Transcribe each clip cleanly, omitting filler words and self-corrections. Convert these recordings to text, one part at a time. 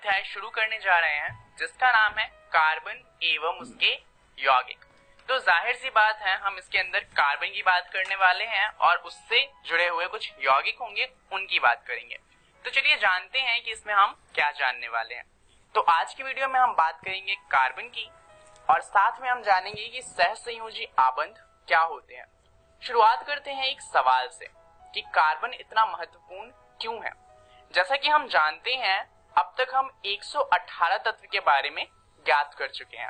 अध्याय शुरू करने जा रहे हैं जिसका नाम है कार्बन एवं उसके यौगिक। तो जाहिर सी बात है हम इसके अंदर कार्बन की बात करने वाले हैं और उससे जुड़े हुए कुछ यौगिक होंगे, उनकी बात करेंगे। तो चलिए जानते हैं कि इसमें हम क्या जानने वाले हैं। तो आज की वीडियो में हम बात करेंगे कार्बन की और साथ में हम जानेंगे कि सहसंयोजी आबंध क्या होते हैं। शुरुआत करते हैं एक सवाल से कि कार्बन इतना महत्वपूर्ण क्यों है। जैसा कि हम जानते हैं अब तक हम 118 तत्व के बारे में ज्ञात कर चुके हैं।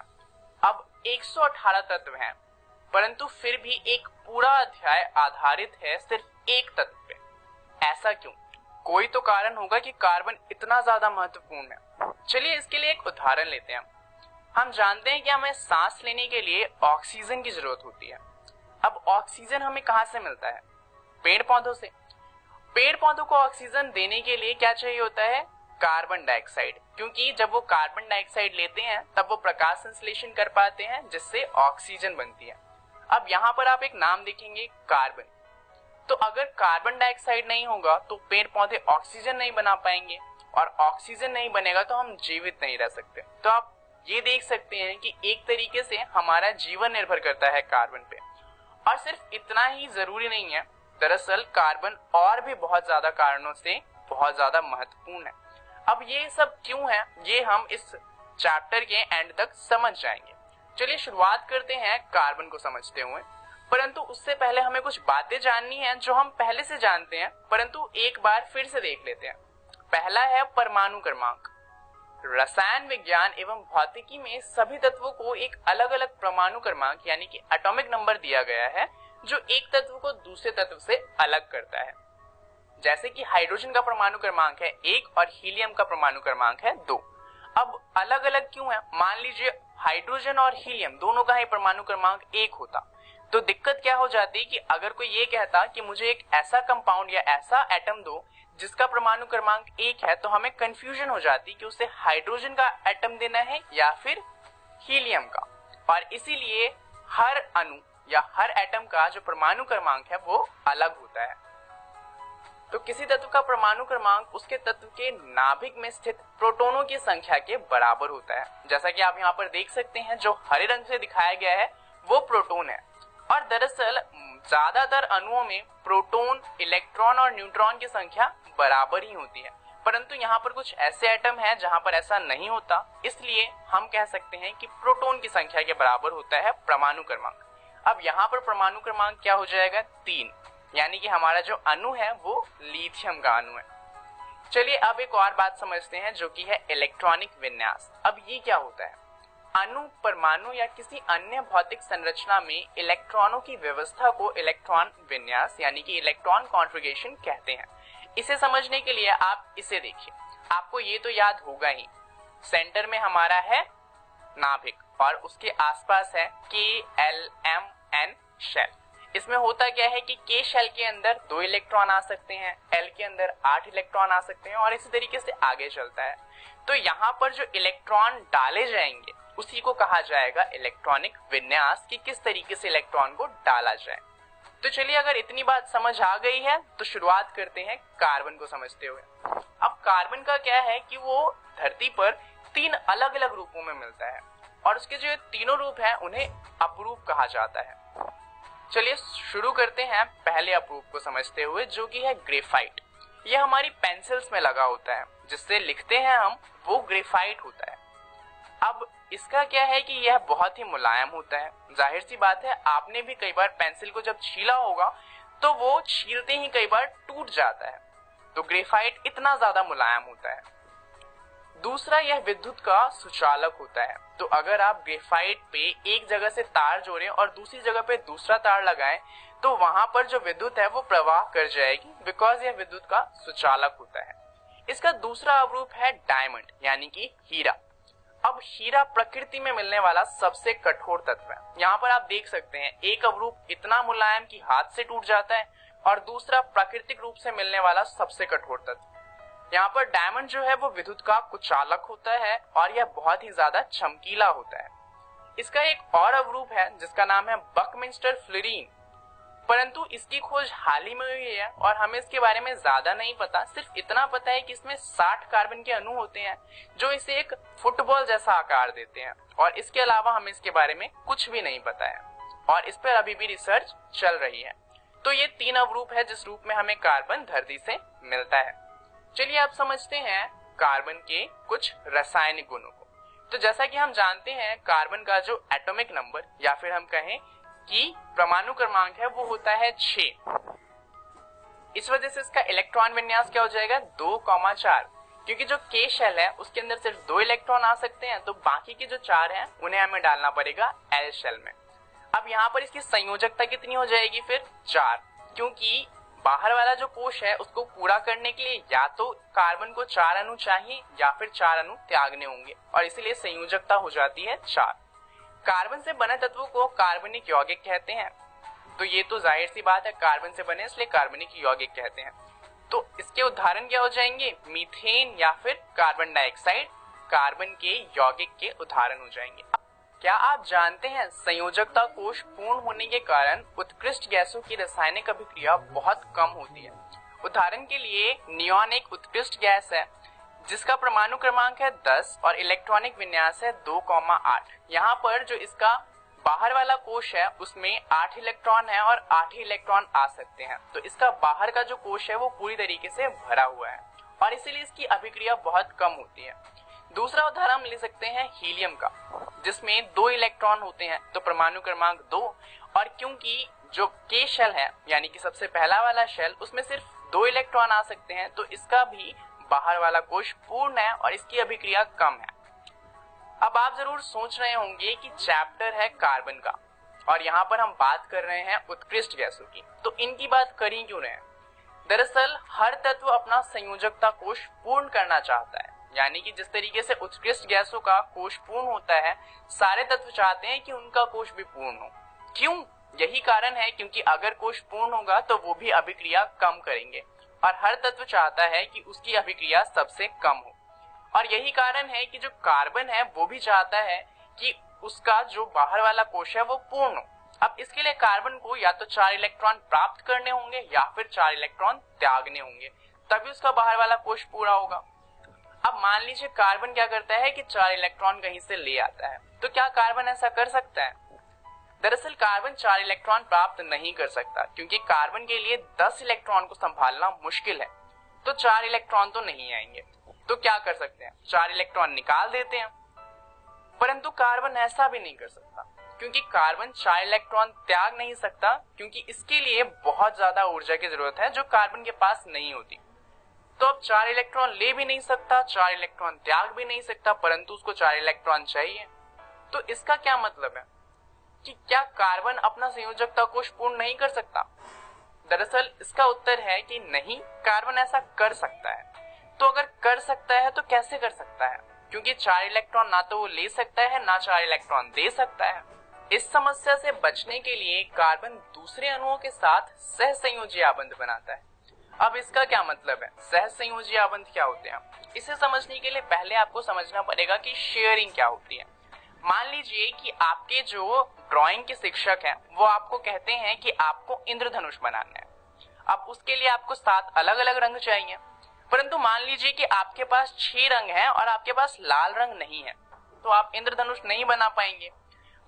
अब 118 तत्व हैं, परंतु फिर भी एक पूरा अध्याय आधारित है सिर्फ एक तत्व पे। ऐसा क्यों? कोई तो कारण होगा कि कार्बन इतना ज्यादा महत्वपूर्ण है। चलिए इसके लिए एक उदाहरण लेते हैं। हम जानते हैं कि हमें सांस लेने के लिए ऑक्सीजन की जरूरत होती है। अब ऑक्सीजन हमें कहां से मिलता है? पेड़ पौधों से। पेड़ पौधों को ऑक्सीजन देने के लिए क्या चाहिए होता है? कार्बन डाइऑक्साइड, क्योंकि जब वो कार्बन डाइऑक्साइड लेते हैं तब वो प्रकाश संश्लेषण कर पाते हैं जिससे ऑक्सीजन बनती है। अब यहाँ पर आप एक नाम देखेंगे कार्बन। तो अगर कार्बन डाइऑक्साइड नहीं होगा तो पेड़ पौधे ऑक्सीजन नहीं बना पाएंगे और ऑक्सीजन नहीं बनेगा तो हम जीवित नहीं रह सकते। तो आप ये देख सकते हैं कि एक तरीके से हमारा जीवन निर्भर करता है कार्बन पे। और सिर्फ इतना ही जरूरी नहीं है, दरअसल कार्बन और भी बहुत ज्यादा कारणों से बहुत ज्यादा महत्वपूर्ण है। अब ये सब क्यों है ये हम इस चैप्टर के एंड तक समझ जाएंगे। चलिए शुरुआत करते हैं कार्बन को समझते हुए, परंतु उससे पहले हमें कुछ बातें जाननी है जो हम पहले से जानते हैं, परंतु एक बार फिर से देख लेते हैं। पहला है परमाणु क्रमांक। रसायन विज्ञान एवं भौतिकी में सभी तत्वों को एक अलग अलग परमाणु क्रमांक यानी कि एटॉमिक नंबर दिया गया है जो एक तत्व को दूसरे तत्व से अलग करता है। जैसे कि हाइड्रोजन का परमाणु क्रमांक है 1 और हीलियम का परमाणु क्रमांक है 2। अब अलग अलग क्यों है? मान लीजिए हाइड्रोजन और हीलियम दोनों का ही परमाणु क्रमांक 1 होता तो दिक्कत क्या हो जाती कि अगर कोई ये कहता कि मुझे एक ऐसा कंपाउंड या ऐसा एटम दो जिसका परमाणु क्रमांक 1 है, तो हमें कंफ्यूजन हो जाती कि उसे हाइड्रोजन का एटम देना है या फिर हीलियम का। और इसीलिए हर अणु या हर एटम का जो परमाणु क्रमांक है वो अलग होता है। तो किसी तत्व का परमाणु क्रमांक उसके तत्व के नाभिक में स्थित प्रोटॉनों की संख्या के बराबर होता है। जैसा कि आप यहाँ पर देख सकते हैं जो हरे रंग से दिखाया गया है वो प्रोटॉन है। और दरअसल ज्यादातर अणुओं में प्रोटॉन, इलेक्ट्रॉन और न्यूट्रॉन की संख्या बराबर ही होती है, परंतु यहाँ पर कुछ ऐसे एटम हैं जहाँ पर ऐसा नहीं होता। इसलिए हम कह सकते हैं कि प्रोटॉन की संख्या के बराबर होता है परमाणु क्रमांक। अब यहाँ पर परमाणु क्रमांक क्या हो जाएगा? 3, यानी कि हमारा जो अणु है वो लिथियम का अणु है। चलिए अब एक और बात समझते हैं जो कि है इलेक्ट्रॉनिक विन्यास। अब ये क्या होता है? अणु, परमाणु या किसी अन्य भौतिक संरचना में इलेक्ट्रॉनों की व्यवस्था को इलेक्ट्रॉन विन्यास यानी कि इलेक्ट्रॉन कॉन्फ़िगरेशन कहते हैं। इसे समझने के लिए आप इसे देखिए। आपको ये तो याद होगा ही, सेंटर में हमारा है नाभिक और उसके आसपास है KLMN शेल। इसमें होता क्या है कि K शेल के अंदर 2 इलेक्ट्रॉन आ सकते हैं, L के अंदर 8 इलेक्ट्रॉन आ सकते हैं और इसी तरीके से आगे चलता है। तो यहाँ पर जो इलेक्ट्रॉन डाले जाएंगे उसी को कहा जाएगा इलेक्ट्रॉनिक विन्यास कि किस तरीके से इलेक्ट्रॉन को डाला जाए। तो चलिए अगर इतनी बात समझ आ गई है तो शुरुआत करते हैं कार्बन को समझते हुए। अब कार्बन का क्या है कि वो धरती पर 3 अलग अलग रूपों में मिलता है और उसके जो तीनों रूप हैं उन्हें अपरूप कहा जाता है। चलिए शुरू करते हैं पहले अपरूप को समझते हुए जो कि है ग्रेफाइट। ये हमारी पेंसिल्स में लगा होता है, जिससे लिखते हैं हम, वो ग्रेफाइट होता है। अब इसका क्या है कि यह बहुत ही मुलायम होता है। जाहिर सी बात है आपने भी कई बार पेंसिल को जब छीला होगा तो वो छीलते ही कई बार टूट जाता है। तो ग्रेफाइट इतना ज्यादा मुलायम होता है। दूसरा, यह विद्युत का सुचालक होता है। तो अगर आप ग्रेफाइट पे एक जगह से तार जोड़ें और दूसरी जगह पे दूसरा तार लगाएं तो वहां पर जो विद्युत है वो प्रवाह कर जाएगी, बिकॉज यह विद्युत का सुचालक होता है। इसका दूसरा अवरूप है डायमंड यानी कि हीरा। अब हीरा प्रकृति में मिलने वाला सबसे कठोर तत्व है। यहाँ पर आप देख सकते हैं एक अवरूप इतना मुलायम कि हाथ से टूट जाता है और दूसरा प्राकृतिक रूप से मिलने वाला सबसे कठोर तत्व। यहाँ पर डायमंड जो है वो विद्युत का कुचालक होता है और यह बहुत ही ज्यादा चमकीला होता है। इसका एक और अवरूप है जिसका नाम है बकमिंस्टर फ्लोरीन। परंतु इसकी खोज हाल ही में हुई है और हमें इसके बारे में ज्यादा नहीं पता। सिर्फ इतना पता है कि इसमें 60 कार्बन के अणु होते हैं जो इसे एक फुटबॉल जैसा आकार देते हैं, और इसके अलावा हमें इसके बारे में कुछ भी नहीं पता है और इस पर अभी भी रिसर्च चल रही है। तो ये 3 अवरूप है जिस रूप में हमें कार्बन धरती से मिलता है। चलिए अब समझते हैं कार्बन के कुछ रासायनिक गुणों को। तो जैसा कि हम जानते हैं कार्बन का जो एटॉमिक नंबर या फिर हम कहें कि परमाणु क्रमांक है वो होता है 6। इस वजह से इसका इलेक्ट्रॉन विन्यास क्या हो जाएगा 2,4, क्योंकि जो K शेल है उसके अंदर सिर्फ 2 इलेक्ट्रॉन आ सकते हैं, तो बाकी के जो 4 हैं उन्हें हमें डालना पड़ेगा L शेल में। अब यहाँ पर इसकी संयोजकता कितनी हो जाएगी फिर 4, क्योंकि बाहर वाला जो कोश है उसको पूरा करने के लिए या तो कार्बन को 4 अणु चाहिए या फिर 4 अणु त्यागने होंगे, और इसीलिए संयोजकता हो जाती है 4। कार्बन से बने तत्वों को कार्बनिक यौगिक कहते हैं। तो ये तो जाहिर सी बात है, कार्बन से बने इसलिए कार्बनिक यौगिक कहते हैं। तो इसके उदाहरण क्या हो जाएंगे, मीथेन या फिर कार्बन डाइऑक्साइड कार्बन के यौगिक के उदाहरण हो जाएंगे। क्या आप जानते हैं संयोजकता कोश पूर्ण होने के कारण उत्कृष्ट गैसों की रासायनिक अभिक्रिया बहुत कम होती है। उदाहरण के लिए नियॉन एक उत्कृष्ट गैस है जिसका परमाणु क्रमांक है 10 और इलेक्ट्रॉनिक विन्यास है 2,8। यहाँ पर जो इसका बाहर वाला कोश है उसमें 8 इलेक्ट्रॉन है और 8 ही इलेक्ट्रॉन आ सकते हैं, तो इसका बाहर का जो कोश है वो पूरी तरीके से भरा हुआ है और इसीलिए इसकी अभिक्रिया बहुत कम होती है। दूसरा उदाहरण हम ले सकते हैं हीलियम का, जिसमें 2 इलेक्ट्रॉन होते हैं, तो परमाणु क्रमांक 2, और क्योंकि जो K शेल है यानी कि सबसे पहला वाला शेल उसमें सिर्फ 2 इलेक्ट्रॉन आ सकते हैं, तो इसका भी बाहर वाला कोश पूर्ण है और इसकी अभिक्रिया कम है। अब आप जरूर सोच रहे होंगे कि चैप्टर है कार्बन का और यहाँ पर हम बात कर रहे हैं उत्कृष्ट गैसों की, तो इनकी बात कर ही क्यों रहे हैं। दरअसल हर तत्व अपना संयोजकता कोश पूर्ण करना चाहता है, यानी कि जिस तरीके से उत्कृष्ट गैसों का कोश पूर्ण होता है, सारे तत्व चाहते हैं कि उनका कोश भी पूर्ण हो। क्यों? यही कारण है क्योंकि अगर कोश पूर्ण होगा तो वो भी अभिक्रिया कम करेंगे और हर तत्व चाहता है कि उसकी अभिक्रिया सबसे कम हो, और यही कारण है कि जो कार्बन है वो भी चाहता है कि उसका जो बाहर वाला कोश है वो पूर्ण हो। अब इसके लिए कार्बन को या तो 4 इलेक्ट्रॉन प्राप्त करने होंगे या फिर 4 इलेक्ट्रॉन त्यागने होंगे, तभी उसका बाहर वाला कोश पूरा होगा। अब मान लीजिए कार्बन क्या करता है कि 4 इलेक्ट्रॉन कहीं से ले आता है, तो क्या कार्बन ऐसा कर सकता है? दरअसल कार्बन 4 इलेक्ट्रॉन प्राप्त नहीं कर सकता, क्योंकि कार्बन के लिए 10 इलेक्ट्रॉन को संभालना मुश्किल है, तो 4 इलेक्ट्रॉन तो नहीं आएंगे। तो क्या कर सकते हैं, 4 इलेक्ट्रॉन निकाल देते हैं। परंतु कार्बन ऐसा भी नहीं कर सकता, क्योंकि कार्बन 4 इलेक्ट्रॉन त्याग नहीं सकता, क्योंकि इसके लिए बहुत ज्यादा ऊर्जा की जरूरत है जो कार्बन के पास नहीं होती। तो अब 4 इलेक्ट्रॉन ले भी नहीं सकता, 4 इलेक्ट्रॉन त्याग भी नहीं सकता, परंतु उसको 4 इलेक्ट्रॉन चाहिए। तो इसका क्या मतलब है कि क्या कार्बन अपना संयोजकता कोश पूर्ण नहीं कर सकता? दरअसल इसका उत्तर है कि नहीं, कार्बन ऐसा कर सकता है। तो अगर कर सकता है तो कैसे कर सकता है? क्योंकि 4 इलेक्ट्रॉन ना तो वो ले सकता है ना 4 इलेक्ट्रॉन दे सकता है। इस समस्या से बचने के लिए कार्बन दूसरे अणुओं के साथ सहसंयोजी आबंध बनाता है। अब इसका क्या मतलब है, सहसंयोजी आबंध क्या होते हैं? इसे समझने के लिए पहले आपको समझना पड़ेगा कि शेयरिंग क्या होती है। मान लीजिए कि आपके जो ड्राइंग के शिक्षक हैं वो आपको कहते हैं कि आपको इंद्रधनुष बनाना है। अब उसके लिए आपको 7 अलग अलग रंग चाहिए, परंतु मान लीजिए कि आपके पास 6 रंग हैं और आपके पास लाल रंग नहीं है, तो आप इंद्रधनुष नहीं बना पाएंगे।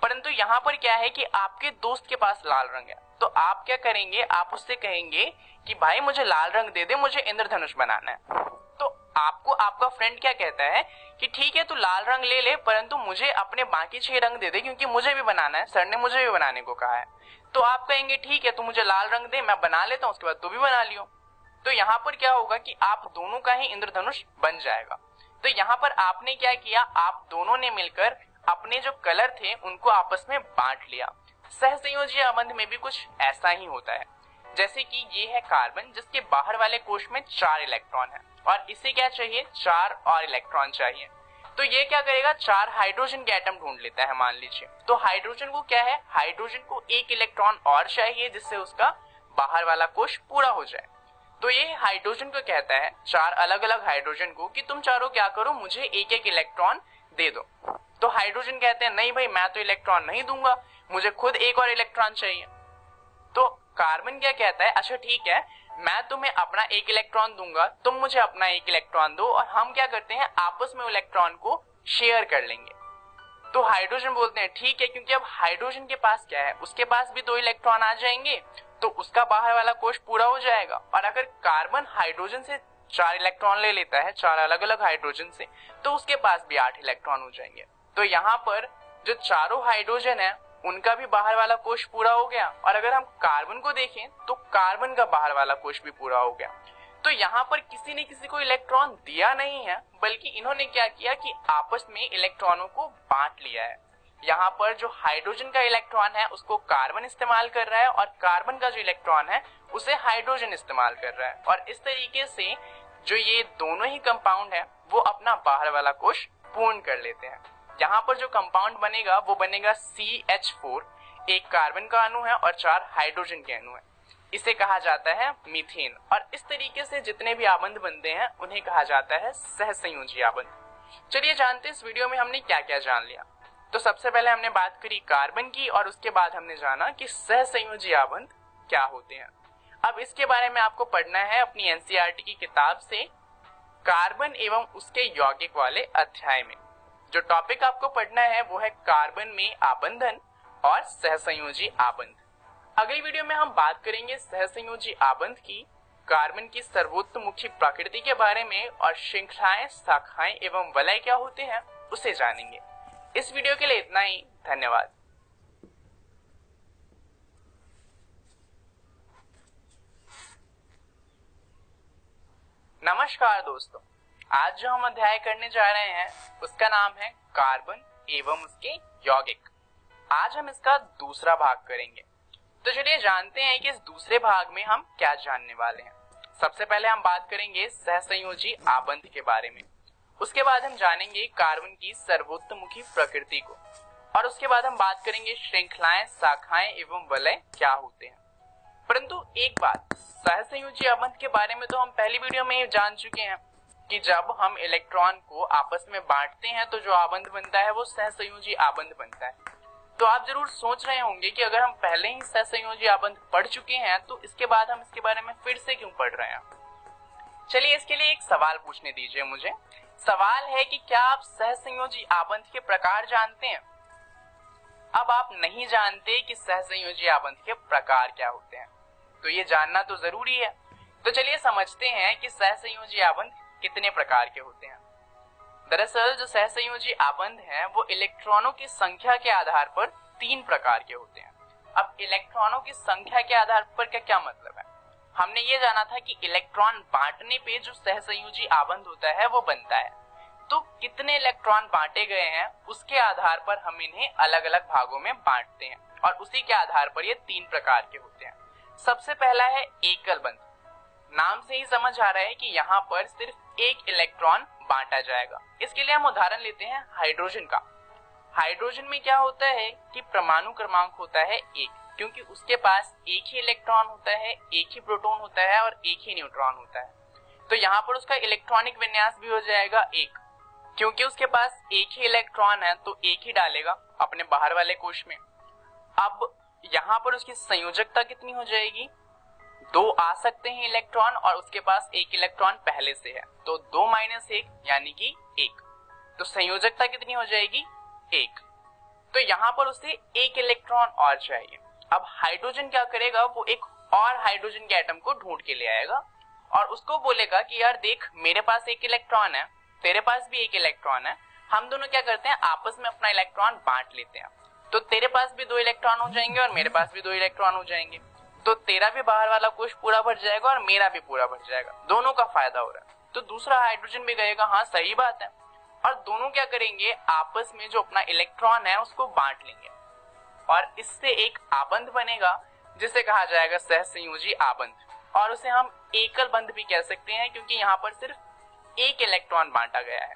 परंतु यहाँ पर क्या है कि आपके दोस्त के पास लाल रंग है, तो आप क्या करेंगे, आप उससे कहेंगे कि भाई मुझे लाल रंग दे दे, मुझे इंद्रधनुष बनाना है। तो आपको आपका फ्रेंड क्या कहता है कि ठीक है तू लाल रंग ले ले, परंतु मुझे अपने बाकी 6 रंग दे दे, क्योंकि मुझे भी बनाना है, सर ने मुझे भी बनाने को कहा है। तो आप कहेंगे ठीक है तू मुझे लाल रंग दे, मैं बना लेता हूँ, उसके बाद तू भी बना लियो। तो यहाँ पर क्या होगा कि आप दोनों का ही इंद्रधनुष बन जाएगा। तो यहाँ पर आपने क्या किया, आप दोनों ने मिलकर अपने जो कलर थे उनको आपस में बांट लिया। सहसंयोजी आबंध में भी कुछ ऐसा ही होता है। जैसे कि ये है कार्बन, जिसके बाहर वाले कोश में 4 इलेक्ट्रॉन है और इसे क्या चाहिए, 4 और इलेक्ट्रॉन चाहिए। तो ये क्या करेगा, 4 हाइड्रोजन के एटम ढूंढ लेता है मान लीजिए। तो हाइड्रोजन को क्या है, हाइड्रोजन को 1 इलेक्ट्रॉन और चाहिए जिससे उसका बाहर वाला कोश पूरा हो जाए। तो ये हाइड्रोजन को कहता है, 4 अलग अलग हाइड्रोजन को, कि तुम चारों क्या करो, मुझे 1-1 इलेक्ट्रॉन दे दो। तो हाइड्रोजन कहते हैं नहीं भाई मैं तो इलेक्ट्रॉन नहीं दूंगा, मुझे खुद 1 और इलेक्ट्रॉन चाहिए। तो कार्बन क्या कहता है, अच्छा ठीक है, मैं तुम्हें अपना एक इलेक्ट्रॉन दूंगा, तुम मुझे अपना एक इलेक्ट्रॉन दो, और हम क्या करते हैं आपस में इलेक्ट्रॉन को शेयर कर लेंगे। तो हाइड्रोजन बोलते हैं ठीक है, क्योंकि अब हाइड्रोजन के पास क्या है, उसके पास भी 2 इलेक्ट्रॉन आ जाएंगे, तो उसका बाहर वाला कोश पूरा हो जाएगा। और अगर कार्बन हाइड्रोजन से 4 इलेक्ट्रॉन ले लेता है, 4 अलग अलग हाइड्रोजन से, तो उसके पास भी 8 इलेक्ट्रॉन हो जाएंगे। तो यहाँ पर जो चारों हाइड्रोजन है उनका भी बाहर वाला कोश पूरा हो गया। और अगर हम कार्बन को देखें तो कार्बन का बाहर वाला कोश भी पूरा हो गया। तो यहाँ पर किसी ने किसी को इलेक्ट्रॉन दिया नहीं है, बल्कि इन्होंने क्या किया कि आपस में इलेक्ट्रॉनों को बांट लिया है। यहाँ पर जो हाइड्रोजन का इलेक्ट्रॉन है उसको कार्बन इस्तेमाल कर रहा है, और कार्बन का जो इलेक्ट्रॉन है उसे हाइड्रोजन इस्तेमाल कर रहा है। और इस तरीके से जो ये दोनों ही कंपाउंड है वो अपना बाहर वाला कोश पूर्ण कर लेते हैं। यहाँ पर जो कंपाउंड बनेगा वो बनेगा CH4, एक कार्बन का अणु है और 4 हाइड्रोजन के अणु है। इसे कहा जाता है मीथेन। और इस तरीके से जितने भी आबंध बनते हैं उन्हें कहा जाता है सहसंयोजी आबंध। चलिए जानते हैं इस वीडियो में हमने क्या क्या जान लिया। तो सबसे पहले हमने बात करी कार्बन की, और उसके बाद हमने जाना कि सहसंयोजी आबंध क्या होते हैं। अब इसके बारे में आपको पढ़ना है अपनी एनसीईआरटी की किताब से कार्बन एवं उसके यौगिक वाले अध्याय में। जो टॉपिक आपको पढ़ना है वो है कार्बन में आबंधन और सहसंयोजी आबंध। अगली वीडियो में हम बात करेंगे सहसंयोजी आबंध की, कार्बन की सर्वोत्तमुखी प्रकृति के बारे में, और श्रृंखलाएं, शाखाएं एवं वलय क्या होते हैं उसे जानेंगे। इस वीडियो के लिए इतना ही, धन्यवाद। नमस्कार दोस्तों, आज जो हम अध्याय करने जा रहे हैं उसका नाम है कार्बन एवं उसके यौगिक। आज हम इसका दूसरा भाग करेंगे। तो चलिए जानते हैं कि इस दूसरे भाग में हम क्या जानने वाले हैं। सबसे पहले हम बात करेंगे सहसंयोजी आबंध के बारे में, उसके बाद हम जानेंगे कार्बन की सर्वोत्तमुखी प्रकृति को, और उसके बाद हम बात करेंगे श्रृंखलाएं, शाखाएं एवं वलय क्या होते हैं। परंतु एक बात, सहसंयोजी आबंध के बारे में तो हम पहली वीडियो में जान चुके हैं कि जब हम इलेक्ट्रॉन को आपस में बांटते हैं तो जो आबंध बनता है वो सहसंयोजी आबंध बनता है। तो आप जरूर सोच रहे होंगे कि अगर हम पहले ही सहसंयोजी आबंध पढ़ चुके हैं तो इसके बाद हम इसके बारे में फिर से क्यों पढ़ रहे हैं। चलिए इसके लिए एक सवाल पूछने दीजिए मुझे। सवाल है कि क्या आप सहसंयोजी आबंध के प्रकार जानते हैं? अब आप नहीं जानते कि सहसंयोजी आबंध के प्रकार क्या होते हैं, तो ये जानना तो जरूरी है। तो चलिए समझते हैं कि सहसंयोजी आबंध कितने प्रकार के होते हैं। दरअसल जो सहसंयोजी आबंध हैं वो इलेक्ट्रॉनों की संख्या के आधार पर 3 प्रकार के होते हैं। अब इलेक्ट्रॉनों की संख्या के आधार पर का क्या मतलब है? हमने ये जाना था कि इलेक्ट्रॉन बांटने पे जो सहसंयोजी आबंध होता है वो बनता है। तो कितने इलेक्ट्रॉन बांटे गए हैं उसके आधार पर हम इन्हें अलग अलग भागों में बांटते हैं, और उसी के आधार पर ये 3 प्रकार के होते हैं। सबसे पहला है एकल बंध। नाम से ही समझ आ रहा है कि यहाँ पर सिर्फ एक इलेक्ट्रॉन बांटा जाएगा। इसके लिए हम उदाहरण लेते हैं हाइड्रोजन का। हाइड्रोजन में क्या होता है कि परमाणु क्रमांक होता है 1, क्योंकि उसके पास एक ही इलेक्ट्रॉन होता है, एक ही प्रोटॉन होता है और एक ही न्यूट्रॉन होता है। तो यहाँ पर उसका इलेक्ट्रॉनिक विन्यास भी हो जाएगा 1। क्योंकि उसके पास एक ही इलेक्ट्रॉन है तो एक ही डालेगा अपने बाहर वाले कोश में। अब यहाँ पर उसकी संयोजकता कितनी हो जाएगी? 2 आ सकते हैं इलेक्ट्रॉन और उसके पास एक इलेक्ट्रॉन पहले से है, तो 2 - 1 यानी कि 1। तो संयोजकता कितनी हो जाएगी? 1। तो यहाँ पर उसे एक इलेक्ट्रॉन और चाहिए। अब हाइड्रोजन क्या करेगा, वो एक और हाइड्रोजन के एटम को ढूंढ के ले आएगा और उसको बोलेगा कि यार देख, मेरे पास एक इलेक्ट्रॉन है, तेरे पास भी एक इलेक्ट्रॉन है, हम दोनों क्या करते हैं आपस में अपना इलेक्ट्रॉन बांट लेते हैं। तो तेरे पास भी 2 इलेक्ट्रॉन हो जाएंगे और मेरे पास भी 2 इलेक्ट्रॉन हो जाएंगे। तो तेरा भी बाहर वाला कोश पूरा भर जाएगा और मेरा भी पूरा भर जाएगा, दोनों का फायदा हो रहा है। तो दूसरा हाइड्रोजन भी कहेगा हाँ सही बात है, और दोनों क्या करेंगे आपस में जो अपना इलेक्ट्रॉन है उसको बांट लेंगे, और इससे एक आबंध बनेगा जिसे कहा जाएगा सहसंयोजी आबंध, और उसे हम एकल बंध भी कह सकते हैं क्योंकि यहाँ पर सिर्फ एक इलेक्ट्रॉन बांटा गया है।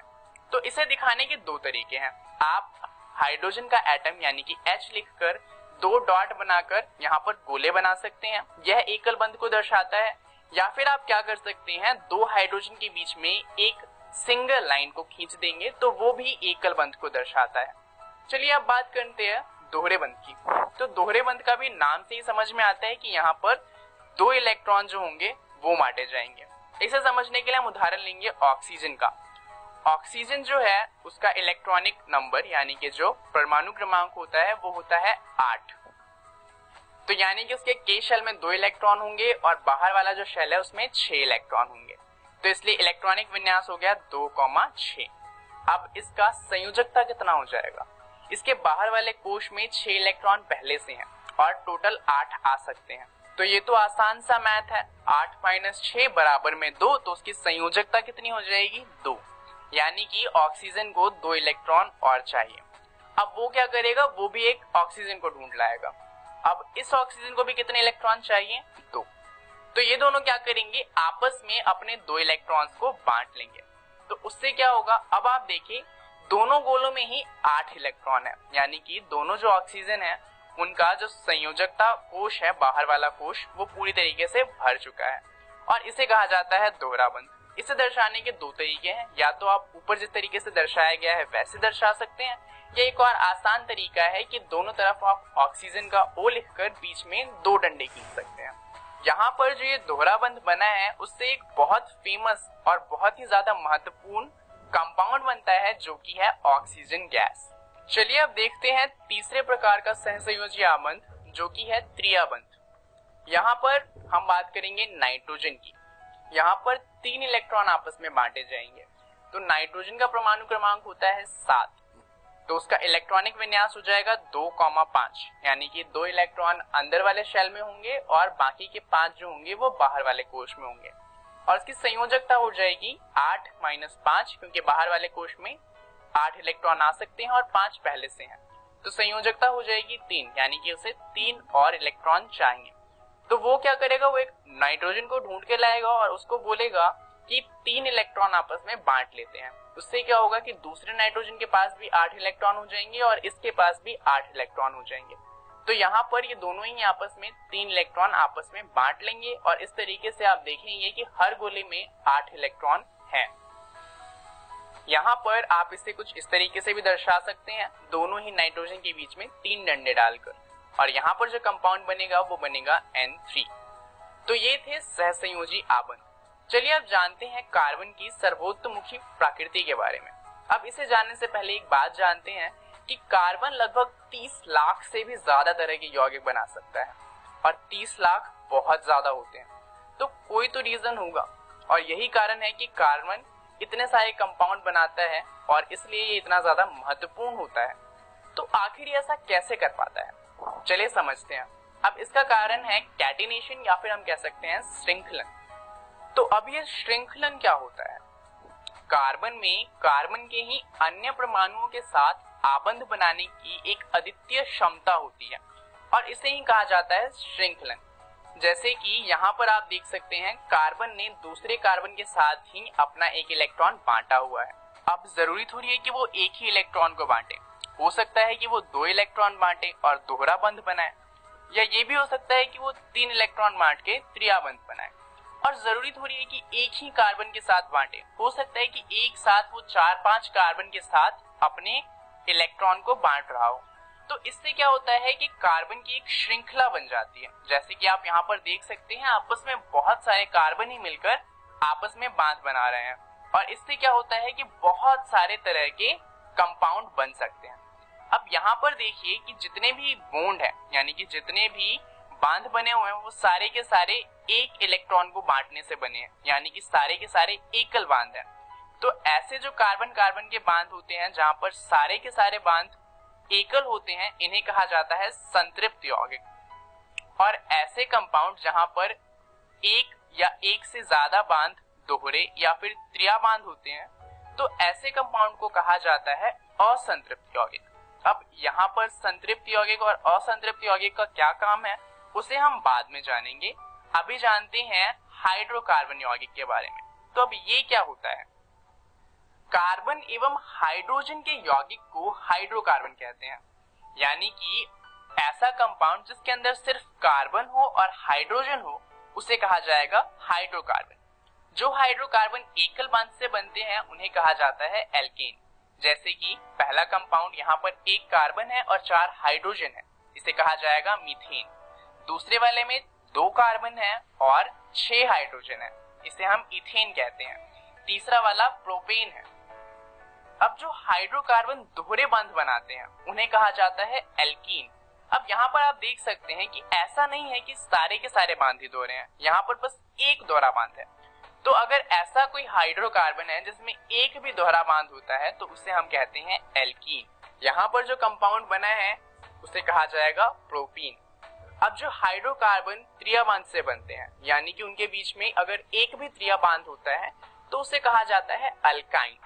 तो इसे दिखाने के 2 तरीके हैं। आप हाइड्रोजन का एटम यानी कि H लिखकर 2 डॉट बनाकर यहाँ पर गोले बना सकते हैं, यह एकल बंध को दर्शाता है। या फिर आप क्या कर सकते हैं, 2 हाइड्रोजन के बीच में एक सिंगल लाइन को खींच देंगे तो वो भी एकल बंध को दर्शाता है। चलिए अब बात करते हैं दोहरे बंध की। तो दोहरे बंध का भी नाम से ही समझ में आता है कि यहाँ पर 2 इलेक्ट्रॉन जो होंगे वो बांटे जाएंगे। इसे समझने के लिए हम उदाहरण लेंगे ऑक्सीजन का। ऑक्सीजन जो है उसका इलेक्ट्रॉनिक नंबर यानी कि जो परमाणु क्रमांक होता है वो होता है 8। तो यानी कि उसके के शेल में 2 इलेक्ट्रॉन होंगे और बाहर वाला जो शेल है उसमें 6 इलेक्ट्रॉन होंगे। तो इसलिए इलेक्ट्रॉनिक विन्यास हो गया 2,6। अब इसका संयोजकता कितना हो जाएगा? इसके बाहर वाले कोश में 6 इलेक्ट्रॉन पहले से हैं और टोटल 8 आ सकते हैं। तो ये तो आसान सा मैथ है, 8 - 6 बराबर में 2, तो उसकी संयोजकता कितनी हो जाएगी? 2। यानी कि ऑक्सीजन को 2 इलेक्ट्रॉन और चाहिए। अब वो क्या करेगा? वो भी एक ऑक्सीजन को ढूंढ लाएगा। अब इस ऑक्सीजन को भी कितने इलेक्ट्रॉन चाहिए? 2। तो ये दोनों क्या करेंगे? आपस में अपने 2 इलेक्ट्रॉन्स को बांट लेंगे। तो उससे क्या होगा? अब आप देखिए दोनों गोलों में ही 8 इलेक्ट्रॉन है, यानी कि दोनों जो ऑक्सीजन है उनका जो संयोजकता कोश है, बाहर वाला कोश, वो पूरी तरीके से भर चुका है और इसे कहा जाता है दोहरा बंध। इसे दर्शाने के 2 तरीके हैं, या तो आप ऊपर जिस तरीके से दर्शाया गया है वैसे दर्शा सकते हैं, या एक और आसान तरीका है कि दोनों तरफ आप ऑक्सीजन का O लिखकर बीच में 2 डंडे खींच सकते हैं। यहाँ पर जो ये दोहरा बंध बना है उससे एक बहुत फेमस और बहुत ही ज्यादा महत्वपूर्ण कंपाउंड बनता है जो कि है ऑक्सीजन गैस। चलिए अब देखते हैं तीसरे प्रकार का सहसंयोजी आबंध जो कि है त्रियाबंध। यहाँ पर हम बात करेंगे नाइट्रोजन की। यहाँ पर 3 इलेक्ट्रॉन आपस में बांटे जाएंगे। तो नाइट्रोजन का परमाणु क्रमांक होता है 7, तो उसका इलेक्ट्रॉनिक विन्यास हो जाएगा 2,5, यानी कि 2 इलेक्ट्रॉन अंदर वाले शेल में होंगे और बाकी के 5 जो होंगे वो बाहर वाले कोश में होंगे। और इसकी संयोजकता हो जाएगी 8 - 5, क्योंकि बाहर वाले कोश में 8 इलेक्ट्रॉन आ सकते हैं और 5 पहले से हैं। तो संयोजकता हो जाएगी 3, यानी कि उसे 3 और इलेक्ट्रॉन चाहिए। तो वो क्या करेगा? वो एक नाइट्रोजन को ढूंढ के लाएगा और उसको बोलेगा कि 3 इलेक्ट्रॉन आपस में बांट लेते हैं। उससे क्या होगा कि दूसरे नाइट्रोजन के पास भी 8 इलेक्ट्रॉन हो जाएंगे और इसके पास भी 8 इलेक्ट्रॉन हो जाएंगे। तो यहाँ पर ये दोनों ही आपस में 3 इलेक्ट्रॉन आपस में बांट लेंगे और इस तरीके से आप देखेंगे कि हर गोले में 8 इलेक्ट्रॉन है। यहाँ पर आप इसे कुछ इस तरीके से भी दर्शा सकते हैं, दोनों ही नाइट्रोजन के बीच में 3 डंडे डालकर, और यहाँ पर जो कंपाउंड बनेगा वो बनेगा N3। तो ये थे सहसंयोजी आबंध। चलिए अब जानते हैं कार्बन की सर्वोत्तमुखी प्रकृति के बारे में। अब इसे जानने से पहले एक बात जानते हैं कि कार्बन लगभग 30 लाख से भी ज्यादा तरह के यौगिक बना सकता है, और 30 लाख बहुत ज्यादा होते हैं। तो कोई तो रीजन होगा, और यही कारण है कि कार्बन इतने सारे कंपाउंड बनाता है और इसलिए ये इतना ज्यादा महत्वपूर्ण होता है। तो आखिर ऐसा कैसे कर पाता है? चलिए समझते हैं। अब इसका कारण है कैटिनेशन, या फिर हम कह सकते हैं श्रृंखलन। तो अब ये श्रृंखलन क्या होता है? कार्बन में कार्बन के ही अन्य परमाणुओं के साथ आबंध बनाने की एक अद्वितीय क्षमता होती है और इसे ही कहा जाता है श्रृंखलन। जैसे कि यहाँ पर आप देख सकते हैं कार्बन ने दूसरे कार्बन के साथ ही अपना एक इलेक्ट्रॉन बांटा हुआ है। अब जरूरी थोड़ी है कि वो एक ही इलेक्ट्रॉन को बांटे, हो सकता है कि वो 2 इलेक्ट्रॉन बांटे और दोहरा बंध बनाए, या ये भी हो सकता है कि वो 3 इलेक्ट्रॉन बांट के त्रियाबंध बनाए। और जरूरी थोड़ी है कि एक ही कार्बन के साथ बांटे, हो सकता है कि एक साथ वो 4-5 कार्बन के साथ अपने इलेक्ट्रॉन को बांट रहा हो। तो इससे क्या होता है कि कार्बन की एक श्रृंखला बन जाती है। जैसे कि आप यहाँ पर देख सकते हैं आपस में बहुत सारे कार्बन ही मिलकर आपस में बांध बना रहे हैं, और इससे क्या होता है कि बहुत सारे तरह के कंपाउंड बन सकते हैं। अब यहाँ पर देखिए कि जितने भी बॉन्ड है, यानी कि जितने भी बांध बने हुए हैं, वो सारे के सारे एक इलेक्ट्रॉन को बांटने से बने हैं, यानी कि सारे के सारे एकल बांध हैं। तो ऐसे जो कार्बन कार्बन के बांध होते हैं जहां पर सारे के सारे बांध एकल होते हैं, इन्हें कहा जाता है संतृप्त यौगिक। और ऐसे कंपाउंड जहां पर एक या एक से ज्यादा बांध दोहरे या फिर त्रियाबांध होते हैं, तो ऐसे कंपाउंड को कहा जाता है असंतृप्त यौगिक। अब यहाँ पर संतृप्त यौगिक और असंतृप्त यौगिक का क्या काम है उसे हम बाद में जानेंगे। अभी जानते हैं हाइड्रोकार्बन यौगिक के बारे में। तो अब ये क्या होता है? कार्बन एवं हाइड्रोजन के यौगिक को हाइड्रोकार्बन कहते हैं, यानी कि ऐसा कंपाउंड जिसके अंदर सिर्फ कार्बन हो और हाइड्रोजन हो उसे कहा जाएगा हाइड्रोकार्बन। जो हाइड्रोकार्बन एकल बांध से बनते हैं उन्हें कहा जाता है एल्केन। जैसे कि पहला कंपाउंड यहाँ पर एक कार्बन है और 4 हाइड्रोजन है, इसे कहा जाएगा मीथेन। दूसरे वाले में 2 कार्बन है और 6 हाइड्रोजन है, इसे हम इथेन कहते हैं। तीसरा वाला प्रोपेन है। अब जो हाइड्रोकार्बन दोहरे बंध बनाते हैं उन्हें कहा जाता है एल्कीन। अब यहाँ पर आप देख सकते हैं कि ऐसा नहीं है कि सारे के सारे बांध ही दोहरे हैं, यहाँ पर बस एक दोहरा बांध है। तो अगर ऐसा कोई हाइड्रोकार्बन है जिसमें एक भी दोहरा बांध होता है तो उसे हम कहते हैं एल्कीन। यहाँ पर जो कंपाउंड बना है उसे कहा जाएगा प्रोपीन। अब जो हाइड्रोकार्बन त्रिया बांध से बनते हैं, यानी कि उनके बीच में अगर एक भी त्रिया बांध होता है तो उसे कहा जाता है अल्काइन।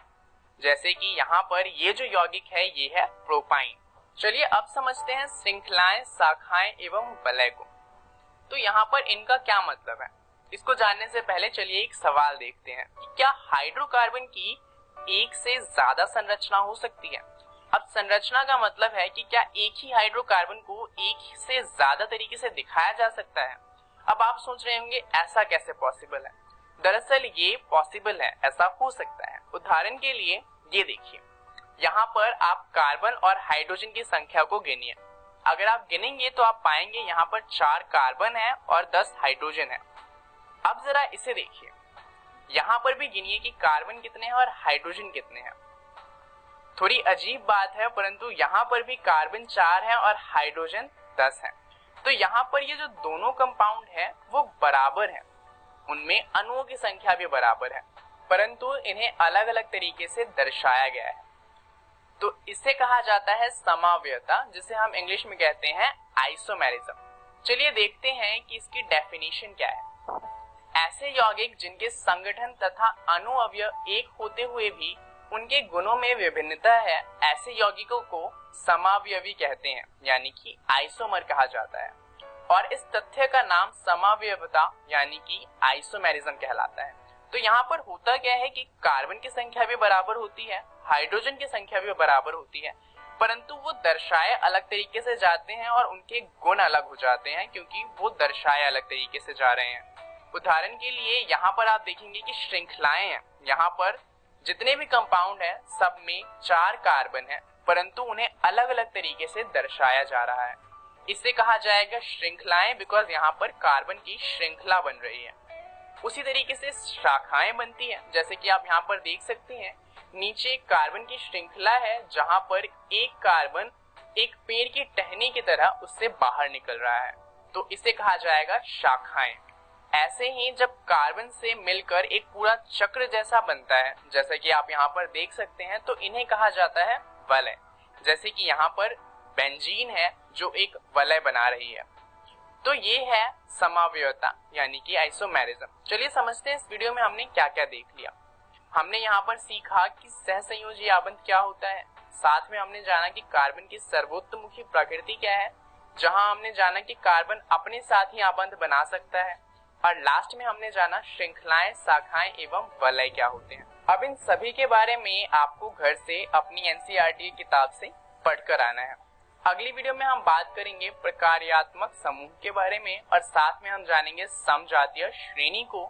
जैसे कि यहाँ पर ये जो यौगिक है ये है प्रोपाइन। चलिए अब समझते हैं श्रृंखलाएं, शाखाएं एवं वलय को। तो यहाँ पर इनका क्या मतलब है, इसको जानने से पहले चलिए एक सवाल देखते हैं कि क्या हाइड्रोकार्बन की एक से ज्यादा संरचना हो सकती है। अब संरचना का मतलब है कि क्या एक ही हाइड्रोकार्बन को एक से ज्यादा तरीके से दिखाया जा सकता है। अब आप सोच रहे होंगे ऐसा कैसे पॉसिबल है। दरअसल ये पॉसिबल है, ऐसा हो सकता है। उदाहरण के लिए ये देखिए, यहाँ पर आप कार्बन और हाइड्रोजन की संख्या को गिनिए। अगर आप गिनेंगे तो आप पाएंगे यहाँ पर 4 कार्बन है और 10 हाइड्रोजन है। अब जरा इसे देखिए, यहाँ पर भी गिनिए कि कार्बन कितने हैं और हाइड्रोजन कितने हैं। थोड़ी अजीब बात है, परंतु यहाँ पर भी कार्बन 4 है और हाइड्रोजन 10 है। तो यहाँ पर ये जो दोनों कंपाउंड है वो बराबर है, उनमें अणुओं की संख्या भी बराबर है, परंतु इन्हें अलग अलग तरीके से दर्शाया गया है। तो इसे कहा जाता है समावयवता, जिसे हम इंग्लिश में कहते हैं आइसोमेरिज्म। चलिए देखते हैं कि इसकी डेफिनेशन क्या है। ऐसे यौगिक जिनके संगठन तथा अणु अवयव एक होते हुए भी उनके गुणों में विभिन्नता है, ऐसे यौगिकों को समावयवी कहते हैं, यानी कि आइसोमर कहा जाता है। और इस तथ्य का नाम समावयवता यानी कि आइसोमेरिज्म कहलाता है। तो यहाँ पर होता क्या है कि कार्बन की संख्या भी बराबर होती है, हाइड्रोजन की संख्या भी बराबर होती है, परंतु वो दर्शाए अलग तरीके से जाते हैं और उनके गुण अलग हो जाते हैं, क्योंकि वो दर्शाए अलग तरीके से जा रहे हैं। उदाहरण के लिए यहाँ पर आप देखेंगे कि श्रृंखलाएं हैं, यहाँ पर जितने भी कंपाउंड हैं सब में 4 कार्बन है, परंतु उन्हें अलग अलग तरीके से दर्शाया जा रहा है। इसे कहा जाएगा श्रृंखलाएं, बिकॉज यहाँ पर कार्बन की श्रृंखला बन रही है। उसी तरीके से शाखाएं बनती हैं, जैसे कि आप यहाँ पर देख सकते हैं नीचे कार्बन की श्रृंखला है जहां पर एक कार्बन एक पेड़ की टहनी की तरह उससे बाहर निकल रहा है, तो इसे कहा जाएगा शाखाएं। ऐसे ही जब कार्बन से मिलकर एक पूरा चक्र जैसा बनता है, जैसे कि आप यहाँ पर देख सकते हैं, तो इन्हें कहा जाता है वलय। जैसे कि यहाँ पर बेंजीन है जो एक वलय बना रही है। तो ये है समावयवता यानी कि आइसोमेरिज्म। चलिए समझते हैं इस वीडियो में हमने क्या क्या देख लिया। हमने यहाँ पर सीखा कि सहसंयोजी आबंध क्या होता है, साथ में हमने जाना कि कार्बन की सर्वोत्तमुखी प्रकृति क्या है, जहां हमने जाना कि कार्बन अपने साथ ही आबंध बना सकता है, और लास्ट में हमने जाना श्रृंखलाएं, शाखाएं एवं वलय क्या होते हैं। अब इन सभी के बारे में आपको घर से अपनी एनसीईआरटी किताब से पढ़कर आना है। अगली वीडियो में हम बात करेंगे प्रकार्यात्मक समूह के बारे में, और साथ में हम जानेंगे समजातीय श्रेणी को,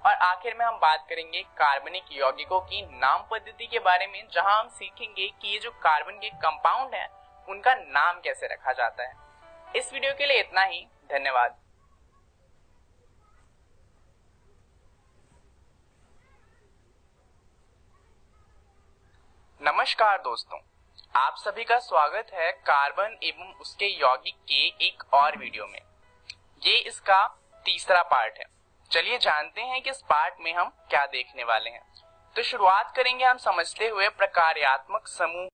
और आखिर में हम बात करेंगे कार्बनिक यौगिकों की नाम पद्धति के बारे में, जहां हम सीखेंगे कि ये जो कार्बन के कंपाउंड हैं उनका नाम कैसे रखा जाता है। इस वीडियो के लिए इतना ही, धन्यवाद। नमस्कार दोस्तों, आप सभी का स्वागत है कार्बन एवं उसके यौगिक के एक और वीडियो में। ये इसका तीसरा पार्ट है। चलिए जानते हैं कि इस पार्ट में हम क्या देखने वाले हैं। तो शुरुआत करेंगे हम समझते हुए प्रकार्यात्मक समूह